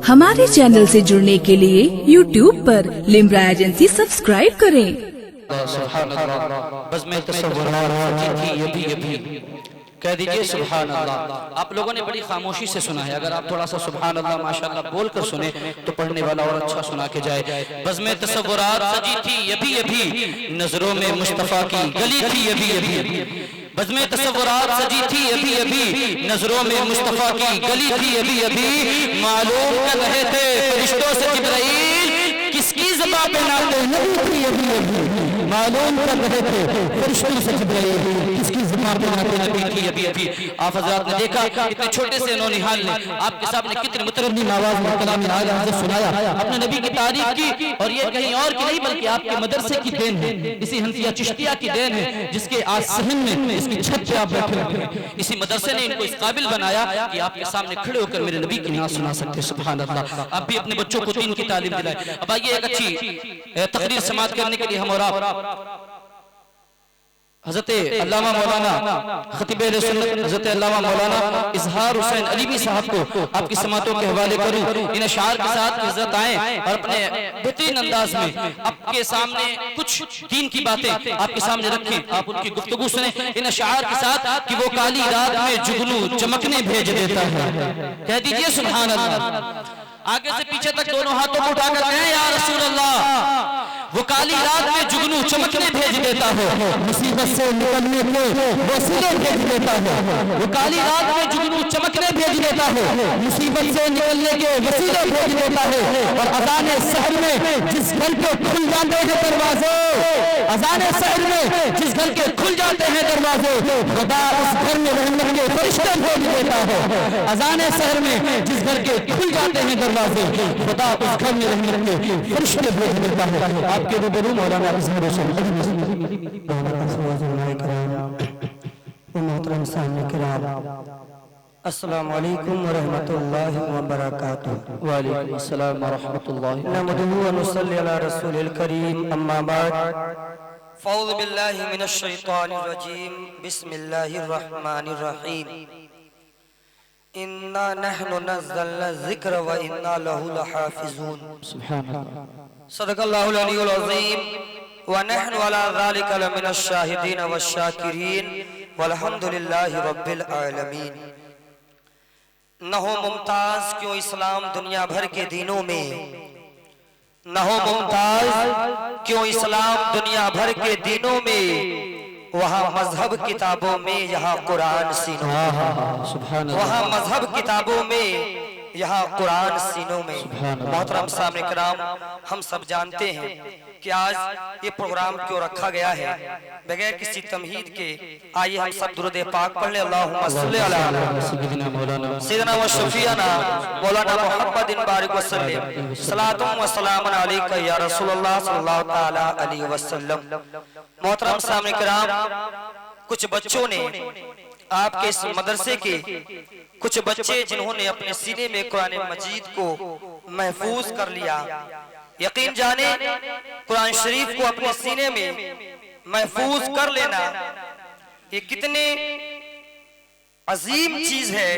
हमारे चैनल से जुड़ने के लिए YouTube पर लिम्रा एजेंसी सब्सक्राइब करें। कह दीजिए सुभान अल्लाह। आप लोगों ने बड़ी खामोशी से सुना है, अगर आप थोड़ा सा सुभान अल्लाह माशाअल्लाह बोल कर सुने तो पढ़ने वाला और अच्छा सुना के जाए। बज़्म तसव्वुरात सजी थी अभी अभी, नजरों में मुस्तफा की गली थी अभी अभी। बज़्म तसव्वुरात सजी थी अभी अभी, नजरों में मुस्तफा की गली थी अभी अभी। मालूम कर रहे थे फरिश्तों से जिब्राइल किसकी ज़बां पे नाते नबी थी अभी अभी। मालूम कर रहे थे फरिश्तों से जिब्राइल किसकी ज़बां पे नाते नबी थी अभी अभी। आप हज़रात ने देखा इतने छोटे से नौनिहाल ने आपके सामने कितनी मुतरन्निम आवाज़ में कलाम आला हज़रत सुनाया, अपने नबी की तारीफ की, और ये कहीं और की नहीं बल्कि आपके मदरसे की देन है, इसी हंसिया चिश्तिया की देन है जिसके आज सहन में इसकी छत पे आप बैठे हैं। इसी मदरसे ने इनको इस काबिल बनाया कि आपके सामने खड़े होकर मेरे नबी की नाज़ सुना सकते। सुभान अल्लाह। आप भी अपने बच्चों को दीन की तालीम दिलाएं। अब आइए एक अच्छी तकरीर समाअत करने के लिए हम और आप हज़रत अल्लामा मौलाना खतीब अहले सुन्नत हज़रत अल्लामा मौलाना इजहार हुसैन अलीमी साहब को आपकी समातों के हवाले करूं। इन अशार के साथ इज्जत आए और अपने बेहतरीन अंदाज में आपके सामने कुछ दीन की बातें आपके सामने रखें, आप उनकी गुफ्तगू सुने इन अशार के साथ कि वो काली रात में जुगनू चमकने भेज देता है। कह दीजिए सुभान अल्लाह। आगे से पीछे तक दोनों हाथों को उठाकर कहें या रसूल अल्लाह। वो काली रात में जुगनू चमकने भेज देता हो, मुसीबत से निकलने के वसीले भेज देता हो। वो काली रात में जुगनू चमकने भेज देता हो, मुसीबत से निकलने के वसीले भेज देता हो। और अज़ान सहर में जिस घर के खुल जाते हैं दरवाजे, अज़ान सहर में जिस घर के खुल जाते हैं दरवाजे, खुदा उस घर में रहमत के फरिश्ते भेज देता हो। अज़ान सहर में जिस घर के खुल जाते हैं दरवाजे, खुदा उस घर में रहमत के फरिश्ते भेज देता है। आपके रूबरू मौलाना इजहार हुसैन मोहतरम सामने किराम, अस्सलामु अलैकुम व रहमतुल्लाहि व बरकातुहू। व अलैकुम अस्सलाम व रहमतुल्लाहि नहमदुहु व नुसल्ली अला रसूलिल करीम, अम्मा बाद। फ़अऊज़ु बिल्लाहि मिनश शैतानिर रजीम, बिस्मिल्लाहिर रहमानिर रहीम। इन्ना नहनु नज़्ज़लना ज़िक्र व इन्ना लहु लहाफ़िज़ून। सुब्हानल्लाह। सदक़ल्लाहुल अलीयुल अज़ीम व नहनु अला ज़ालिका लमिनश शाहिदीन वश्शाकिरीन वल्हम्दुलिल्लाहि रब्बिल आलमीन। न हो मुमताज क्यों इस्लाम दुनिया भर के दीनों में, न हो मुमताज क्यों इस्लाम दुनिया भर के दीनों में। वहाँ मजहब किताबों में यहाँ कुरान सीनों में, वहाँ मजहब किताबों में यहाँ कुरान सीनों में। मोहतरम सामने कराम, हम सब जानते हैं कि आज ये प्रोग्राम क्यों रखा गया है। बगैर किसी तमहीद के आइए हम सब दुरूद पाक पढ़ लें। अल्लाहुम्मा सल्ली अला सय्यिदना व शफीअना मौलाना मुहम्मदिन बारिक वसल्लम, सलातुम व सलामुन अलैका या रसूलल्लाह सल्लल्लाहु तआला अलैहि वसल्लम। मोहतरम सामने कराम, कुछ बच्चों ने आपके इस मदरसे के कुछ बच्चे जिन्होंने अपने सीने में कुरान मजीद को महफूज कर लिया, यकीन जाने कुरान शरीफ को अपने सीने में महफूज कर लेना ये कितने अजीम चीज है।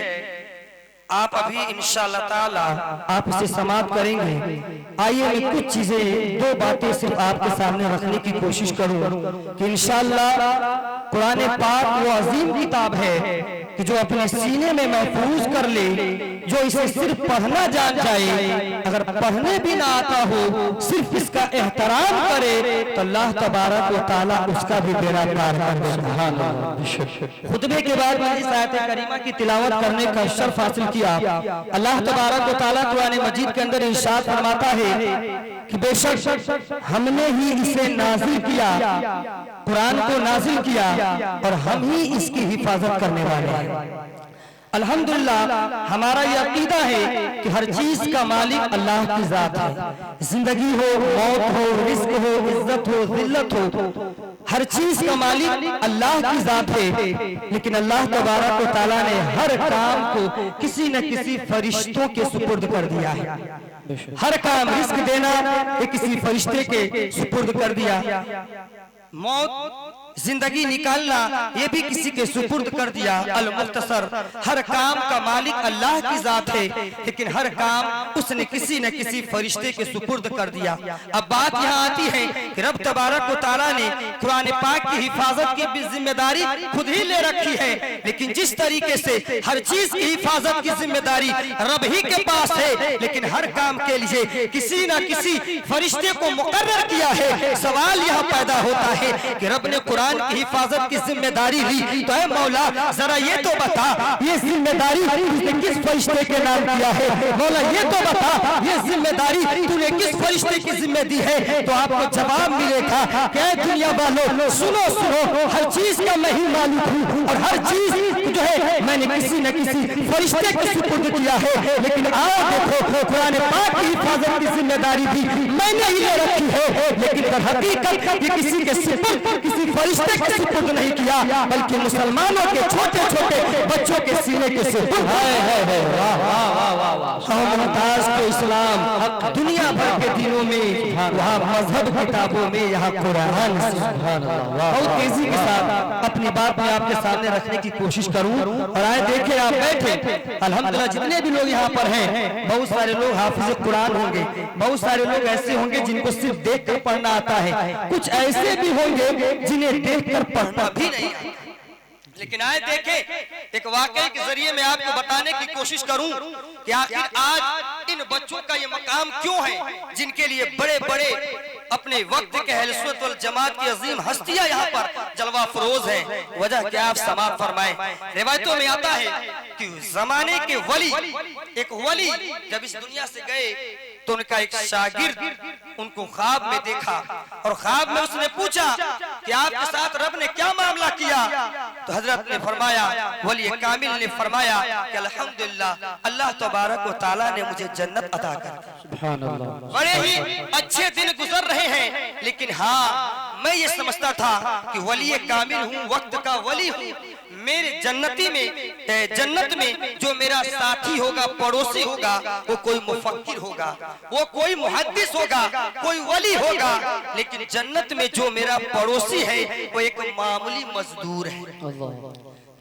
आप अभी इंशाअल्लाह ताला आप इसे समाप्त करेंगे। आइए मैं कुछ चीजें, दो बातें सिर्फ आपके सामने रखने की कोशिश करूं कि इंशाअल्लाह कुरान पाक वो अजीम किताब है कि जो अपने सीने में महफूज कर ले, जो इसे सिर्फ पढ़ना जान जाए, अगर पढ़ने भी ना आता हो सिर्फ इसका एहतराम करे तो अल्लाह तबारक व तआला उसका भी बेड़ा पार कर देगा। खुतबे के बाद मैंने इस आयत करीमा की तिलावत करने का शर्फ हासिल किया। अल्लाह तबारक व तआला कुरान मजीद के अंदर इरशाद फरमाता है कि बेशक हमने ही इसे नाजिल किया, कुरान को नाजिल किया और हम ही इसकी हिफाजत करने वाले हैं। अल्हम्दुलिल्लाह हमारा ये अकीदा है कि हर चीज का मालिक अल्लाह की जात है। जिंदगी हो, मौत हो, रिस्क हो, इज्जत हो, जिल्लत हो, हर चीज का मालिक अल्लाह की जात है। लेकिन अल्लाह तबारक व तआला ने हर काम को किसी न किसी फरिश्तों के सुपुर्द कर दिया है। हर काम, रिस्क देना ये किसी फरिश्ते के सुपुर्द कर दिया, मौत जिंदगी निकालना ये भी किसी के सुपुर्द कर दिया। अल मुख्तसर, हर काम का मालिक अल्लाह की जात है, लेकिन हर काम उसने किसी न किसी फरिश्ते के सुपुर्द कर दिया। अब बात यहाँ आती है कि रब तबारक व तआला ने कुरान पाक की हिफाजत की भी जिम्मेदारी खुद ही ले रखी है, लेकिन जिस तरीके से हर चीज की हिफाजत की जिम्मेदारी रब ही के पास है, लेकिन हर काम के लिए किसी न किसी फरिश्ते को मुकर्रर किया है। सवाल यहाँ पैदा होता है कि रब ने कुरान की हिफाजत की जिम्मेदारी ली, तो है मौला जरा ये तो बता, ये जिम्मेदारी तूने किस फरिश्ते के नाम किया है? मौला ये तो बता, ये जिम्मेदारी तूने किस फरिश्ते की जिम्मे दी है? तो आपको जवाब मिलेगा कि दुनिया वालों सुनो सुनो, हर चीज का मैं ही मालिक हूँ और हर चीज जो है मैंने किसी न किसी फरिश्ते के सुपुर्द किया है। लेकिन आओ देखो, कुरान पाक की हिफाजत की जिम्मेदारी भी मैंने ही ले रखी है, लेकिन दर हकीकत ये किसी के सुपुर्द, किसी फरिश्ते के सुपुर्द नहीं किया, बल्कि मुसलमानों के छोटे छोटे बच्चों के सीने के सुपुर्द है। मोहताज को इस्लाम दुनिया भर के दिनों में, वहाँ मजहब किताबों में, यहाँ कुरान बहुत तेजी के साथ अपनी बात में आपके सामने रखने की कोशिश करूं। और आए देखे आप बैठे, अल्हम्दुलिल्लाह जितने भी लोग यहाँ पर हैं, बहुत सारे लोग हाफिज कुरान होंगे, बहुत सारे लोग ऐसे होंगे जिनको सिर्फ देख कर पढ़ना आता है, कुछ ऐसे भी होंगे जिन्हें देख कर पढ़ना भी नहीं आता। लेकिन आए देखे, एक वाकई के जरिए मैं आपको बताने की कोशिश करूं कि आखिर आज इन बच्चों का ये मकाम क्यों है, जिनके लिए बड़े बड़े अपने वक्त के अहले सुन्नत वल जमात की अजीम हस्तियां यहाँ पर जलवा फरोज हैं। वजह क्या आप समाअत फरमाएं। रिवायतों में आता है कि जमाने के वली, एक वली जब इस दुनिया से गए तो उनका एक शागिर्द उनको ख्वाब में देखा और ख्वाब में उसने पूछा कि आपके साथ रब ने क्या मामला किया? तो हजरत ने फरमाया, वली कामिल ने फरमाया कि अल्हम्दुलिल्लाह अल्लाह तबारक व तआला ने मुझे जन्नत अता कर दी। सुभान अल्लाह। बड़े ही अच्छे दिन गुजर रहे हैं, लेकिन हाँ मैं ये समझता था कि वली कामिल हूँ, वक्त का वली हूँ, मेरे जन्नती में, जन्नत में जो मेरा साथी होगा, पड़ोसी होगा, वो कोई मुफक्किर होगा, वो कोई मुहद्दिस होगा, कोई वली होगा, लेकिन जन्नत में जो मेरा पड़ोसी है वो एक मामूली मजदूर है,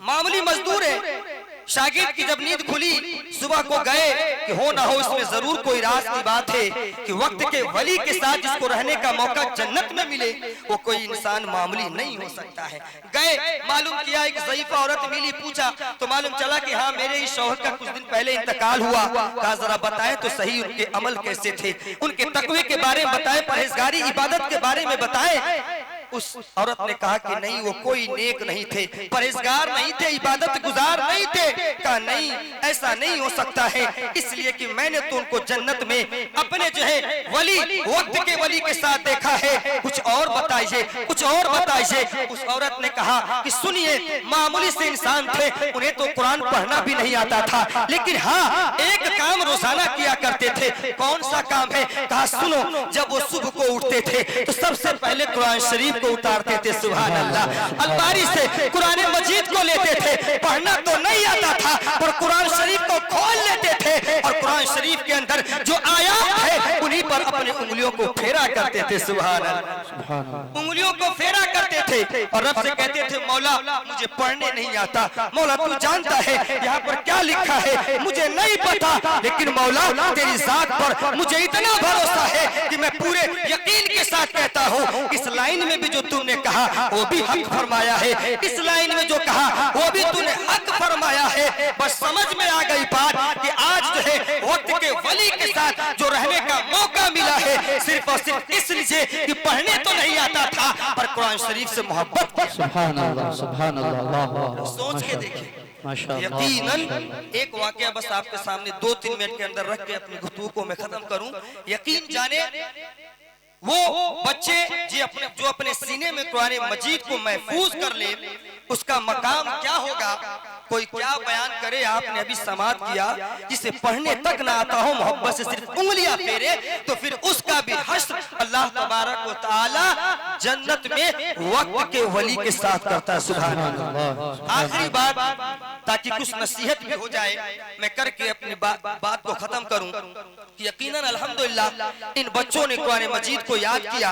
मामूली मजदूर है। शागिर्द की जब नींद खुली, सुबह को गए कि हो ना हो इसमें जरूर कोई राज की बात है कि वक्त के वली के साथ जिसको रहने का मौका जन्नत में मिले, वो कोई इंसान मामूली नहीं हो सकता है। गए, मालूम किया एक ज़ईफ़ा औरत मिली, पूछा तो मालूम चला कि हाँ मेरे ही शौहर का कुछ दिन पहले इंतकाल हुआ। कहा जरा बताएं तो सही उनके अमल कैसे थे, उनके तकवे के बारे में बताएं, परहेजगारी इबादत के बारे में बताएं। उस औरत ने कहा कि नहीं वो कोई नेक नहीं थे, परहेजगार नहीं थे, इबादत गुजार नहीं थे। कहा नहीं ऐसा नहीं हो सकता है, इसलिए कि मैंने तो उनको जन्नत में अपने जो है वली, वक्त के वली के साथ देखा है। कुछ और बताइए, कुछ और बताइए। उस औरत ने कहा कि सुनिए, मामूली से इंसान थे, उन्हें तो कुरान पढ़ना भी नहीं आता था, लेकिन हाँ एक काम रोजाना किया करते थे। कौन सा काम है? कहा सुनो, जब वो सुबह को उठते थे तो सबसे पहले कुरान शरीफ को उतारते थे, सुभान अल्लाह, अलमारी से कुरान मजीद को लेते थे, पढ़ना तो नहीं आता था पर कुरान शरीफ को खोल लेते थे और कुरान शरीफ के अंदर जो आयात है उन्हीं पर अपनी उंगलियों को फेरा करते थे, सुभान अल्लाह, उंगलियों को फेरा करते थे और रब से कहते थे मौला मुझे पढ़ने नहीं आता, मौला तू जानता है यहाँ पर क्या लिखा है मुझे नहीं पता, लेकिन मौला तेरी जात पर मुझे इतना भरोसा है कि मैं पूरे यकीन के साथ कहता हूँ इस लाइन में भी जो तुमने कहा वो भी हक फरमाया है, इस लाइन में जो कहा वो भी तूने हक फरमाया है। बस समझ में आ गई बात कि आज जो है वक्त के वली के साथ जो रहने का मौका मिला है सिर्फ और सिर्फ इसलिए कि पढ़ने तो नहीं आता था पर कुरान शरीफ से मोहब्बत। सुभान अल्लाह, सुभान अल्लाह। सोच के देखिए, यकीनन एक वाकया बस आपके सामने 2-3 मिनट के अंदर रख के अपनी गुफ्तगू को मैं खत्म करूं। यकीन जाने वो बच्चे जो अपने सीने में कुरान मजीद को महफूज कर ले, उसका मकाम क्या होगा। कोई क्या बयान करे, आपने अभी समात किया, जिसे पढ़ने तक ना आता हो, मोहब्बत से सिर्फ उंगलियां फेरे, तो फिर उसका भी हश्र अल्लाह तबारक व तआला जन्नत में वक्त के वली के साथ करता है। सुभान अल्लाह। आखिरी बात, ताकि कुछ नसीहत भी हो जाए, मैं करके अपनी बात को खत्म करूं कि यकीनन अल्हम्दुलिल्लाह इन बच्चों ने कुरान मजीद को याद किया,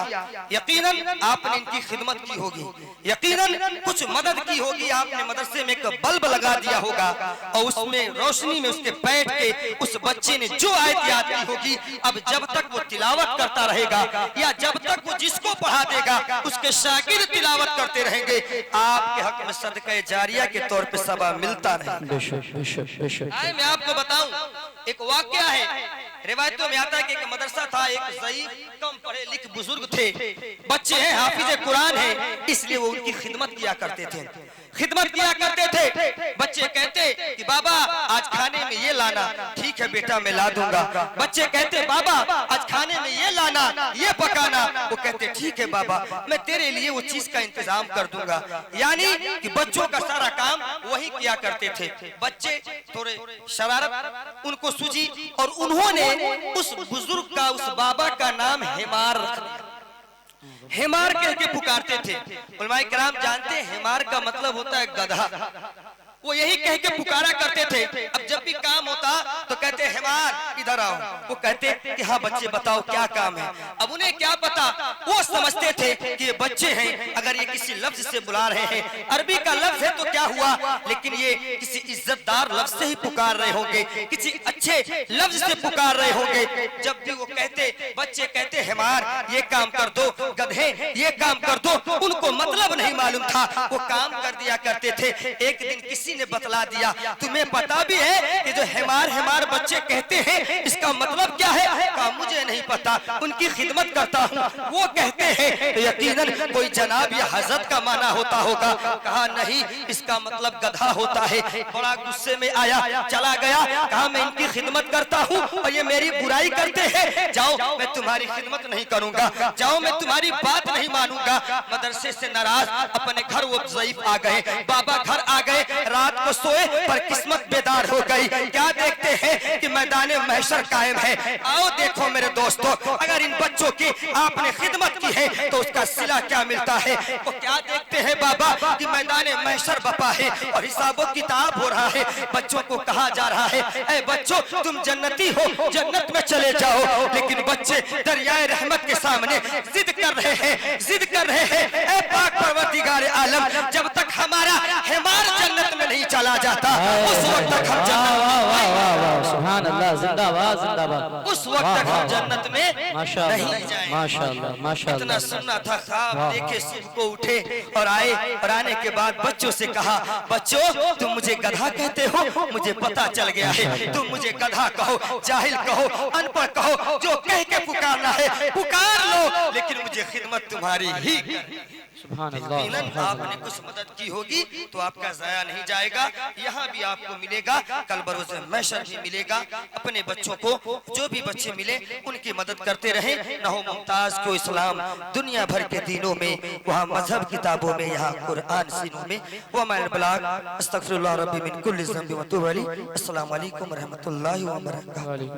यकीनन आपने इनकी खिदमत की होगी, यकीनन कुछ मदद की होगी, आपने मदरसे में एक बल्ब लगा दिया होगा और उसमें रोशनी में उसके बैठ के उस बच्चे ने जो आयत याद की होगी, अब जब तक वो तिलावत करता रहेगा या जब तक वो जिसको पढ़ा देगा उसके शागिर्द तिलावत करते रहेंगे, आपके हक में सदका जारिया के तौर पे सबा मिलता रहेगा। आए मैं आपको बताऊं, एक वाकया है, रिवायतों में आता है कि एक मदरसा था, एक ज़ईफ कम पढ़े लिख बुजुर्ग थे, बच्चे हैं, हाफिज कुरान है, इसलिए वो उनकी खिदमत किया करते थे, खिदमत किया करते थे। बच्चे कहते कि बाबा आज खाने में ये लाना, ठीक है बेटा मैं ला दूंगा। बच्चे कहते बाबा आज खाने में ये लाना, ये पकाना, वो कहते ठीक है बाबा मैं तेरे लिए वो चीज का इंतजाम कर दूंगा। यानी कि बच्चों का सारा काम वही किया करते थे। बच्चे थोड़े शरारत उनको सूझी और उन्होंने उस बुजुर्ग का, उस बाबा का नाम हिमार रख दिया। हिमार कह के पुकारते थे। उलमाए किराम जानते हैं हिमार का मतलब होता है गधा। वो यही कह के पुकारा करते थे। अब जब भी काम होता तो कहते हिमार इधर आओ। वो कहते कि हाँ बच्चे बताओ क्या काम है। अब उन्हें क्या पता, वो समझते थे कि ये बच्चे हैं, अगर ये किसी लफ्ज से बुला रहे हैं, अरबी का लफ्ज है तो क्या हुआ, लेकिन ये किसी इज्जतदार लफ्ज से ही पुकार रहे होंगे, किसी अच्छे लफ्ज से पुकार रहे होंगे। जब भी वो कहते, बच्चे कहते हिमार ये काम कर दो, गधे ये काम कर दो, उनको मतलब नहीं मालूम था, वो काम कर दिया करते थे। एक दिन किसी ने बतला दिया, तुम्हें पता भी है कि जो हिमार हिमार बच्चे कहते हैं इसका मतलब क्या है? कहा मुझे नहीं पता, उनकी खिदमत करता हूँ। वो कहते हैं तो यकीनन कोई जनाब या हजरत का माना होता होगा। कहा नहीं, इसका मतलब गधा होता है। बड़ा गुस्से में आया, चला गया, कहा मैं इनकी खिदमत करता हूँ और ये मेरी बुराई करते हैं, जाओ मैं तुम्हारी खिदमत नहीं करूंगा, जाओ मैं तुम्हारी बात नहीं मानूंगा। मदरसे से नाराज अपने घर वो ज़ईफ आ गए, बाबा घर आ गए, रात को सोए पर किस्मत बेदार हो गई। क्या देखते हैं कि मैदान महशर कायम है। आओ देखो मेरे दोस्तों, अगर इन बच्चों की आपने खिदमत की है तो उसका सिला क्या मिलता है। वो क्या देखते हैं बाबा कि मैदान महशर बपा है और हिसाबो किताब हो रहा है। बच्चों को कहा जा रहा है, ऐ बच्चों तुम जन्नती हो, जन्नत में चले जाओ। लेकिन बच्चे दरियाए रहमत के सामने जिद कर रहे हैं, जिद कर रहे हैं, ऐ पाक परवरदिगार आलम, जब तक हमारा हिमार जन्नत में नहीं चला जाता उस वक्त तक हम सुभान अल्लाह, जिंदाबाद जिंदाबाद, उस वक्त तक हम जन्नत में नहीं जाएंगे। माशाअल्लाह माशाअल्लाह। इतना सुनना था, ख्वाब देखे सुबह को उठे और आए, और आने के बाद बच्चों से कहा, बच्चों तुम मुझे गधा कहते हो, मुझे पता चल गया है, तुम मुझे गधा कहो, जाहिल कहो, अनपढ़ कहो, जो कह के पुकारना है पुकार लो, लेकिन मुझे खिदमत तुम्हारी ही। यकीनन आपने कुछ मदद की होगी तो आपका ज़ाया नहीं जाएगा, यहाँ भी आपको मिलेगा, कल बरोज़े महशर भी मिलेगा। अपने बच्चों को, जो भी बच्चे मिले उनकी मदद करते रहें। न हो मुमताज को इस्लाम दुनिया भर के दीनों में, वहाँ मजहब किताबों में, यहाँ कुरान सीनों में। व मैं बलाग अस्तगफिरुल्लाह रब्बी मिन कुल्लि ज़ंबि व तूबु अलैहि। अस्सलामु अलैकुम व रहमतुल्लाहि व बरकातहू।